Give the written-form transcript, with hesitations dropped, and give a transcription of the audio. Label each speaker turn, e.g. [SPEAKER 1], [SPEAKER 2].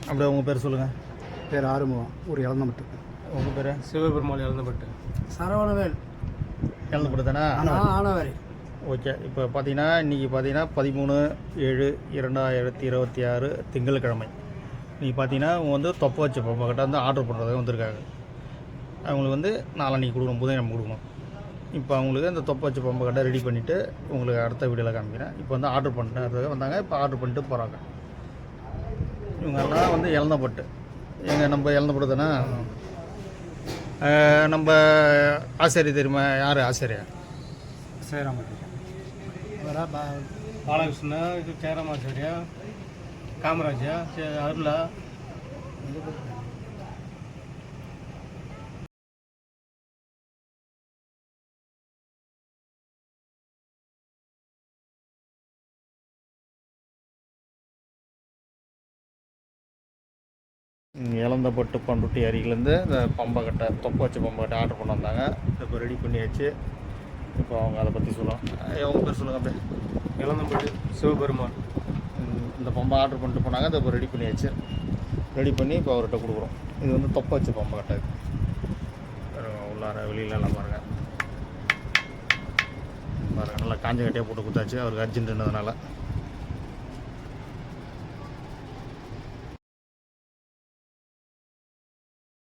[SPEAKER 1] அப்படியே உங்கள் பேர் சொல்லுங்கள்.
[SPEAKER 2] பேர் ஆறுமுகம், ஊர் இளந்தம்பட்டு.
[SPEAKER 1] உங்கள் பேர்?
[SPEAKER 3] சிவபெருமாள் இளந்தம்பட்டு.
[SPEAKER 2] சரவணவேல்
[SPEAKER 1] இளந்தம்பட்டு தானே?
[SPEAKER 2] ஆனவேல்.
[SPEAKER 1] ஓகே. இப்போ பார்த்தீங்கன்னா இன்றைக்கி பார்த்தீங்கன்னா 13/7/2026 திங்கட்கிழமை. இன்றைக்கி பார்த்தீங்கன்னா அவங்க வந்து தொப்பை வச்ச பாப்பா கிட்ட வந்து ஆர்டர் பண்ணுறதுக்கு வந்திருக்காங்க. அவங்களுக்கு வந்து நாளான்னைக்கு கொடுக்கணும், புதன்கிழமை கொடுக்கணும். இப்போ அவங்களுக்கு அந்த தொப்பை வச்ச பம்பை கட்டை ரெடி பண்ணிவிட்டு உங்களுக்கு அடுத்த வீடியோவில் காமிக்கிறேன். இப்போ வந்து ஆர்டர் பண்ணுறதுக்கு வந்தாங்க. இப்போ ஆர்டர் பண்ணிட்டு போகிறாங்க. இவங்கெல்லாம் வந்து இளந்தம்பட்டு. நம்ம இளந்தம்பட்டு தானே? நம்ம ஆசிரியர் தெரியுமா? யார் ஆசிரியர்?
[SPEAKER 2] சேராமட்டி
[SPEAKER 3] பாலகிருஷ்ணா, இது சேரமாச்சாரியா, காமராஜா, அருளா.
[SPEAKER 1] இளந்தம்பட்டு பண்ருட்டி அருகிலேருந்து இந்த பம்பக்கட்டை, தொப்பை வச்ச பம்பக்கட்டை ஆர்டர் பண்ண வந்தாங்க. இப்போ ரெடி பண்ணியாச்சு. இப்போ அவங்க அதை பற்றி சொல்லலாம். அவங்க பேர் சொல்லுங்கள். அப்படியே
[SPEAKER 3] இளந்தம்பட்டு சிவபெருமாள்.
[SPEAKER 1] இந்த பம்பை ஆர்டர் பண்ணிட்டு போனாங்க. அதை இப்போ ரெடி பண்ணியாச்சு. ரெடி பண்ணி இப்போ அவர்கிட்ட கொடுக்குறோம். இது வந்து தொப்பை வச்ச பம்பக்கட்டை. உள்ளார வெளியிலலாம் பாருங்கள், நல்லா காஞ்ச கட்டியாக போட்டு கொடுத்தாச்சு. அவருக்கு அர்ஜென்ட்டுன்றதுனால